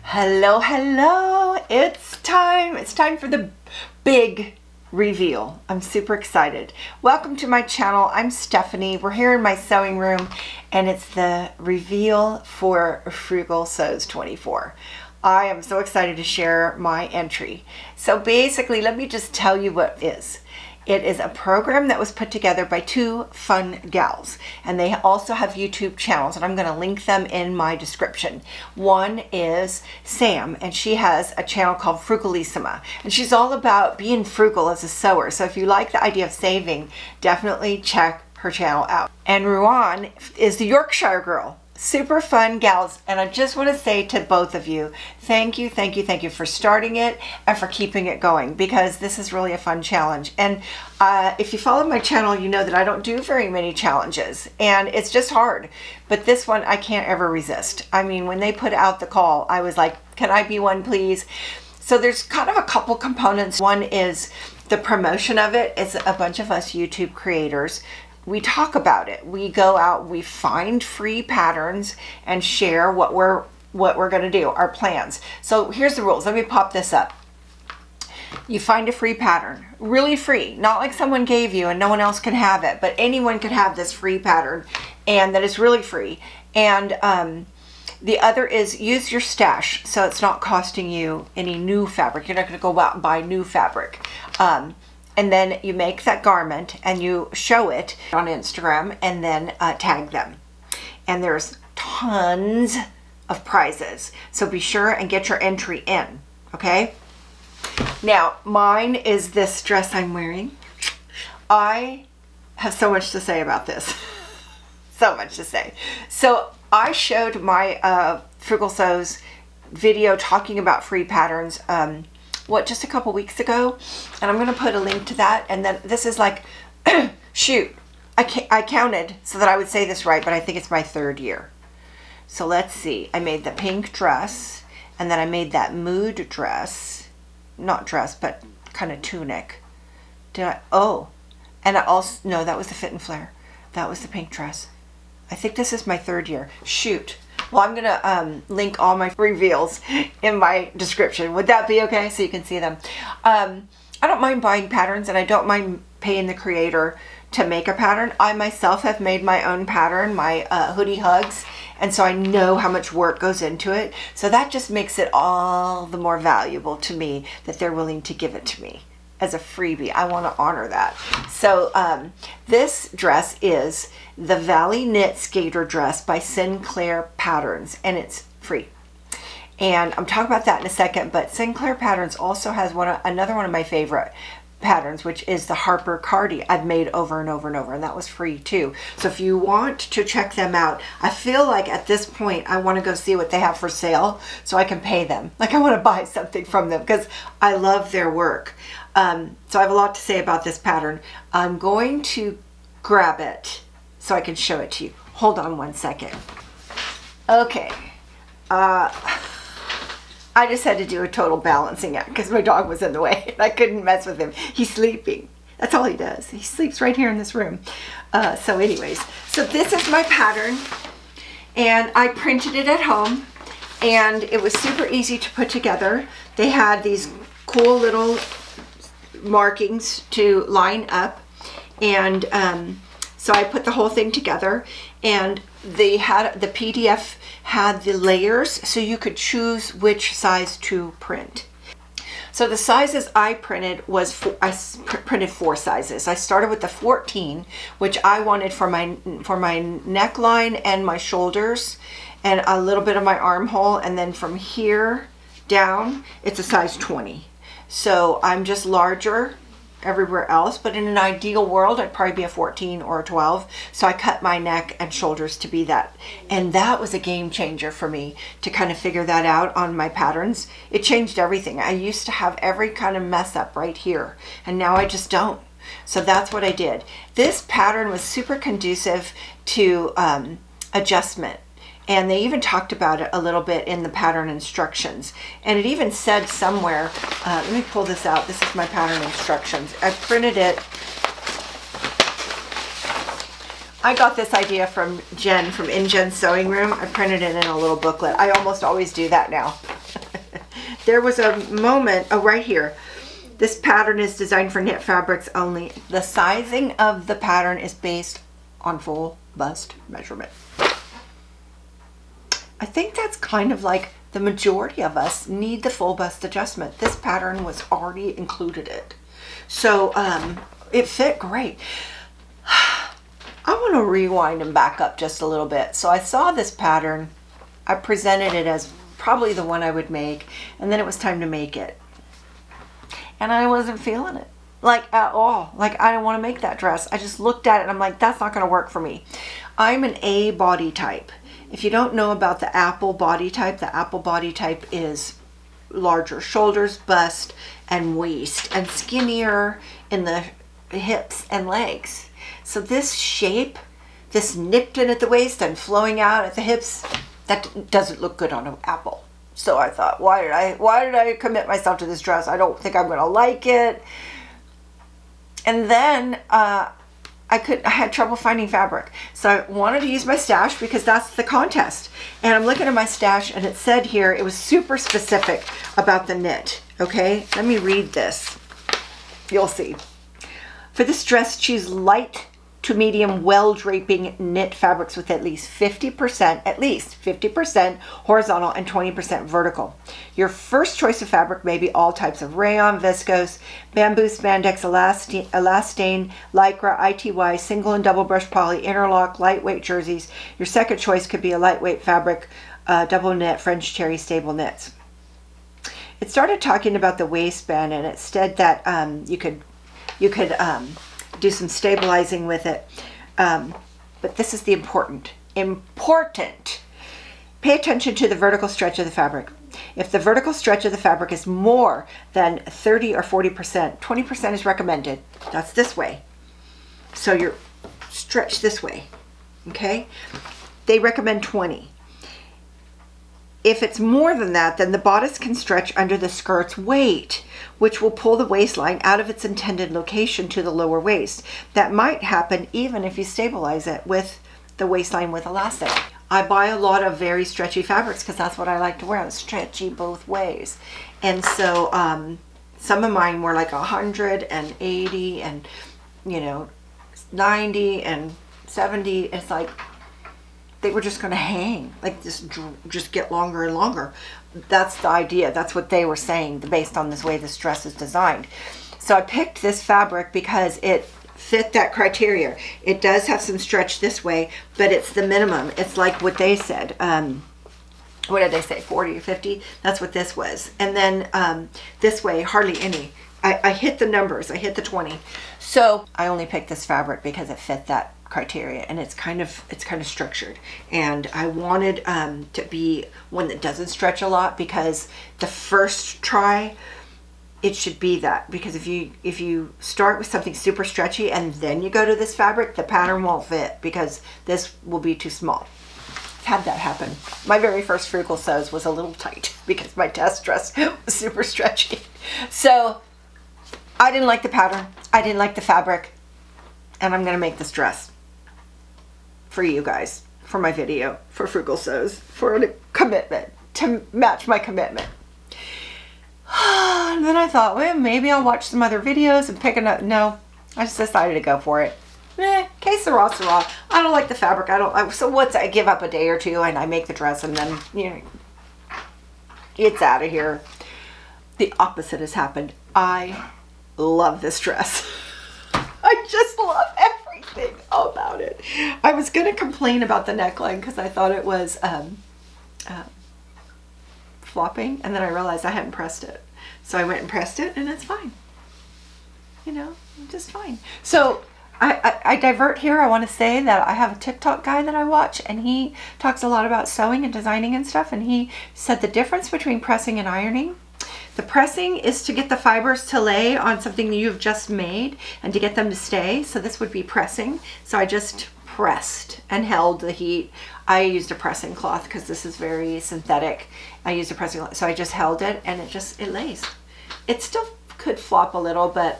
Hello, hello. It's time. It's time for the big reveal. I'm super excited. Welcome to my channel. I'm Stephanie. We're here in my sewing room and it's the reveal for Frugal Sews 24. I am so excited to share my entry. So basically, let me just tell you what it is. It is a program that was put together by two fun gals, and they also have YouTube channels, and I'm going to link them in my description. One is Sam, and she has a channel called Frugal Sew, and she's all about being frugal as a sewer. So if you like the idea of saving, definitely check her channel out. And Ruan is the Yorkshire girl. Super fun gals, and I just want to say to both of you, thank you for starting it and for keeping it going, because this is really a fun challenge. And if you follow my channel, you know that I don't do very many challenges, and it's just hard. But this one I can't ever resist. I mean, when they put out the call, I was like, can I be one, please? So there's kind of a couple components. One is the promotion of it. It's a bunch of us YouTube creators. We talk about it. We go out, we find free patterns and share what we're going to do, our plans. So here's the rules. Let me pop this up. You find a free pattern, really free, not like someone gave you and no one else can have it, but anyone could have this free pattern, and that is really free. And the other is use your stash, so it's not costing you any new fabric. You're not going to go out and buy new fabric. And then you make that garment and you show it on Instagram and then tag them. And there's tons of prizes. So be sure and get your entry in, okay? Now, mine is this dress I'm wearing. I have so much to say about this. So much to say. So I showed my Frugal Sews video talking about free patterns just a couple weeks ago, and I'm going to put a link to that. And then this is like, shoot, I counted so that I would say this right, but I think it's my third year. So let's see. I made the pink dress, and then I made that mood dress, not dress, but kind of tunic. And I also, no, that was the fit and flare. That was the pink dress. I think this is my third year. Shoot. Well, I'm going to link all my reveals in my description. Would that be okay? So you can see them. I don't mind buying patterns, and I don't mind paying the creator to make a pattern. I myself have made my own pattern, my hoodie hugs, and so I know how much work goes into it. So that just makes it all the more valuable to me that they're willing to give it to me as a freebie. I want to honor that. So this dress is the Valley Knit Skater Dress by Sinclair Patterns, and it's free. And I'm talking about that in a second, but Sinclair Patterns also has another one of my favorite patterns, which is the Harper Cardi. I've made over and over and over, and that was free too. So if you want to check them out, I feel like at this point I want to go see what they have for sale so I can pay them. Like, I want to buy something from them because I love their work. So I have a lot to say about this pattern. I'm going to grab it so I can show it to you. Hold on one second. Okay. I just had to do a total balancing act because my dog was in the way and I couldn't mess with him. He's sleeping. That's all he does. He sleeps right here in this room. So anyways, so this is my pattern, and I printed it at home, and it was super easy to put together. They had these cool little markings to line up, and so I put the whole thing together, and they had the PDF had the layers so you could choose which size to print. So the sizes I printed I printed 4 sizes. I started with the 14, which I wanted for my neckline and my shoulders and a little bit of my armhole, and then from here down it's a size 20. So I'm just larger everywhere else, but in an ideal world I'd probably be a 14 or a 12. So I cut my neck and shoulders to be that, and that was a game changer for me to kind of figure that out on my patterns. It changed everything. I used to have every kind of mess up right here, and now I just don't. So that's what I did. This pattern was super conducive to adjustment. And they even talked about it a little bit in the pattern instructions. And it even said somewhere, let me pull this out. This is my pattern instructions. I printed it. I got this idea from Jen from Jen's Sewing Room. I printed it in a little booklet. I almost always do that now. there was a moment, oh, right here. This pattern is designed for knit fabrics only. The sizing of the pattern is based on full bust measurement. I think that's kind of like the majority of us need the full bust adjustment. This pattern was already included it. So it fit great. I want to rewind and back up just a little bit. So I saw this pattern. I presented it as probably the one I would make, and then it was time to make it. And I wasn't feeling it, like at all. Like I didn't want to make that dress. I just looked at it and I'm like, that's not going to work for me. I'm an A body type. If you don't know about the apple body type is larger shoulders, bust, and waist, and skinnier in the hips and legs. So this shape, this nipped in at the waist and flowing out at the hips, that doesn't look good on an apple. So I thought, why did I commit myself to this dress? I don't think I'm gonna like it. And then I had trouble finding fabric. So I wanted to use my stash because that's the contest. And I'm looking at my stash and it said here, it was super specific about the knit. Okay, let me read this. You'll see. For this dress, choose light to medium well draping knit fabrics with at least 50% horizontal and 20% vertical. Your first choice of fabric may be all types of rayon, viscose, bamboo, spandex, elastane, lycra, ITY, single and double brush poly, interlock, lightweight jerseys. Your second choice could be a lightweight fabric, double knit, French terry stable knits. It started talking about the waistband and it said that you could do some stabilizing with it. But this is the important. Pay attention to the vertical stretch of the fabric. If the vertical stretch of the fabric is more than 30 or 40%, 20% is recommended. That's this way. So you're stretched this way, okay? They recommend 20. If it's more than that, then the bodice can stretch under the skirt's weight, which will pull the waistline out of its intended location to the lower waist. That might happen even if you stabilize it with the waistline with elastic. I buy a lot of very stretchy fabrics because that's what I like to wear. I'm stretchy both ways. And so some of mine were like 180 and 90 and 70. It's like they were just going to hang, like just get longer and longer. That's the idea. That's what they were saying based on this way this dress is designed. So I picked this fabric because it fit that criteria. It does have some stretch this way, but it's the minimum. It's like what they said. What did they say? 40 or 50? That's what this was. And then this way, hardly any. I hit the numbers. I hit the 20. So I only picked this fabric because it fit that criteria, and it's kind of structured, and I wanted to be one that doesn't stretch a lot, because the first try it should be that, because if you start with something super stretchy and then you go to this fabric, the pattern won't fit because this will be too small. I've had that happen. My very first Frugal Sews was a little tight because my test dress was super stretchy. So I didn't like the pattern, I didn't like the fabric, and I'm gonna make this dress for you guys, for my video, for Frugal Sews, for a commitment, to match my commitment. And then I thought, well, maybe I'll watch some other videos and pick another. No, I just decided to go for it. Que sera, sera. I don't like the fabric. So what's, I give up a day or two and I make the dress and then, it's out of here. The opposite has happened. I love this dress. I just love everything about it. I was going to complain about the neckline because I thought it was flopping, and then I realized I hadn't pressed it. So I went and pressed it, and it's fine. Just fine. So I divert here. I want to say that I have a TikTok guy that I watch, and he talks a lot about sewing and designing and stuff, and he said the difference between pressing and ironing. The pressing is to get the fibers to lay on something you've just made and to get them to stay. So this would be pressing. So I just pressed and held the heat. I used a pressing cloth because this is very synthetic. I used a pressing cloth. So I just held it and it lays. It still could flop a little, but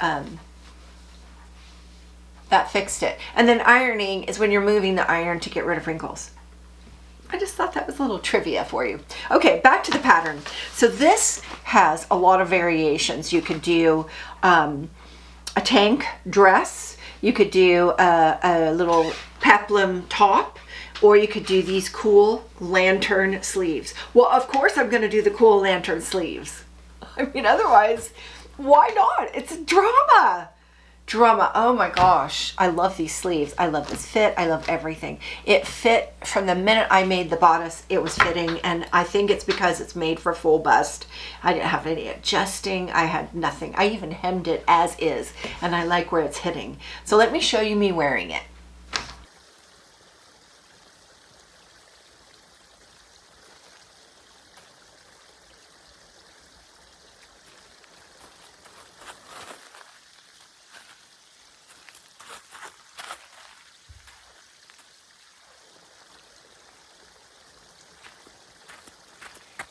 that fixed it. And then ironing is when you're moving the iron to get rid of wrinkles. I just thought that was a little trivia for you. Okay, back to the pattern. So this has a lot of variations. You could do a tank dress. You could do a little peplum top, or you could do these cool lantern sleeves. Well, of course I'm gonna do the cool lantern sleeves. I mean, otherwise, why not? It's drama. Drama. Oh my gosh. I love these sleeves. I love this fit. I love everything. It fit from the minute I made the bodice. It was fitting, and I think it's because it's made for full bust. I didn't have any adjusting. I had nothing. I even hemmed it as is, and I like where it's hitting. So let me show you me wearing it.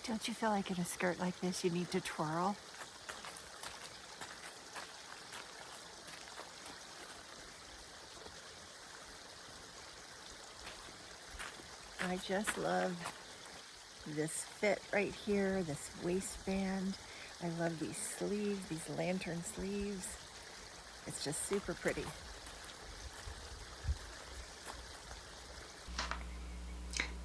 Don't you feel like in a skirt like this you need to twirl? I just love this fit right here, this waistband. I love these sleeves, these lantern sleeves. It's just super pretty.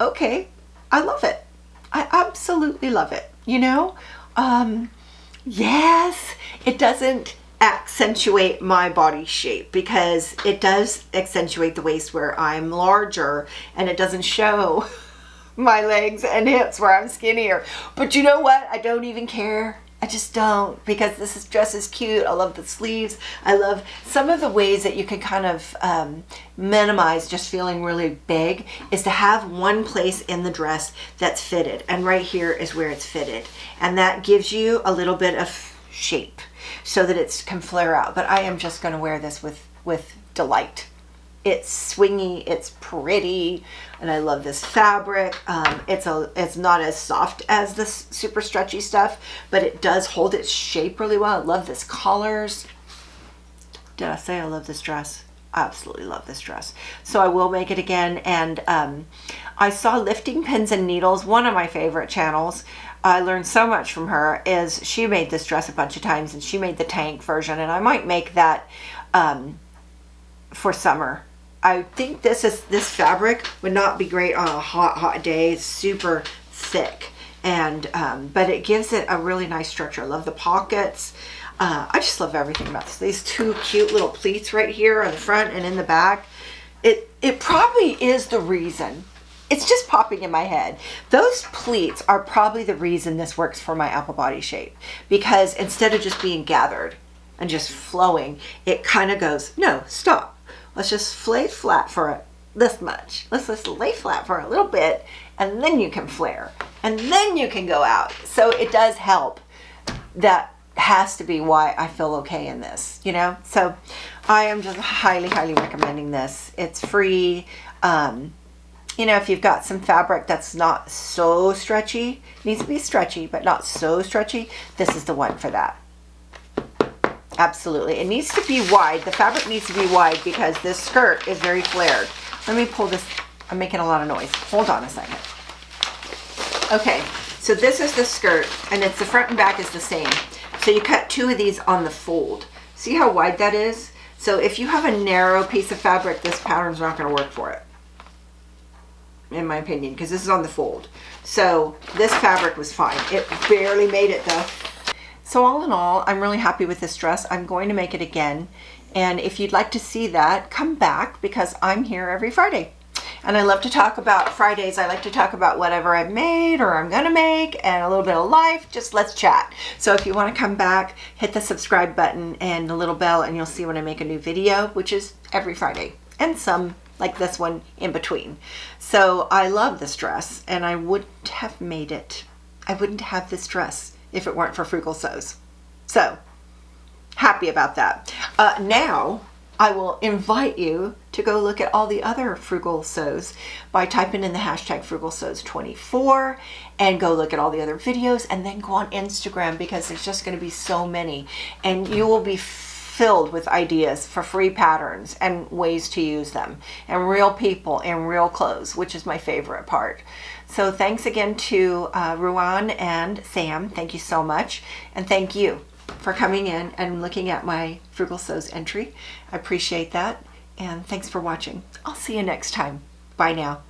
Okay, I love it. I absolutely love it. You know, yes, it doesn't accentuate my body shape because it does accentuate the waist where I'm larger, and it doesn't show my legs and hips where I'm skinnier. But you know what? I don't even care. I just don't, because this dress is cute. I love the sleeves. I love some of the ways that you can kind of minimize just feeling really big is to have one place in the dress that's fitted, and right here is where it's fitted, and that gives you a little bit of shape so that it can flare out. But I am just going to wear this with delight. It's swingy, it's pretty, and I love this fabric. It's not as soft as this super stretchy stuff, but it does hold its shape really well. I love this collars. Did I say I love this dress? I absolutely love this dress. So I will make it again. And I saw Lifting Pins and Needles, one of my favorite channels. I learned so much from her. Is she made this dress a bunch of times, and she made the tank version, and I might make that for summer. I think this fabric would not be great on a hot day. It's super thick, and but it gives it a really nice structure. I love the pockets. I just love everything about this. These two cute little pleats right here on the front and in the back. It probably is the reason. It's just popping in my head. Those pleats are probably the reason this works for my apple body shape, because instead of just being gathered and just flowing, it kind of goes, no, stop. Let's just lay flat for this much. Let's just lay flat for a little bit, and then you can flare, and then you can go out. So it does help. That has to be why I feel okay in this, you know? So I am just highly, highly recommending this. It's free. You know, if you've got some fabric that's not so stretchy, needs to be stretchy, but not so stretchy, this is the one for that. Absolutely. It needs to be wide. The fabric needs to be wide because this skirt is very flared. Let me pull this. I'm making a lot of noise. Hold on a second. Okay, so this is the skirt, and it's the front and back is the same. So you cut two of these on the fold. See how wide that is? So if you have a narrow piece of fabric, this pattern's not going to work for it, in my opinion, because this is on the fold. So this fabric was fine. It barely made it though. So all in all, I'm really happy with this dress. I'm going to make it again. And if you'd like to see that, come back, because I'm here every Friday. And I love to talk about Fridays. I like to talk about whatever I've made or I'm gonna make, and a little bit of life. Just let's chat. So if you want to come back, hit the subscribe button and the little bell, and you'll see when I make a new video, which is every Friday, and some like this one in between. So I love this dress, and I wouldn't have made it. I wouldn't have this dress if it weren't for Frugal Sews. So happy about that. Now I will invite you to go look at all the other Frugal Sews by typing in the hashtag Frugal Sews 24, and go look at all the other videos, and then go on Instagram, because there's just going to be so many, and you will be filled with ideas for free patterns and ways to use them, and real people in real clothes, which is my favorite part. So thanks again to Ruan and Sam. Thank you so much. And thank you for coming in and looking at my Frugal Sews entry. I appreciate that. And thanks for watching. I'll see you next time. Bye now.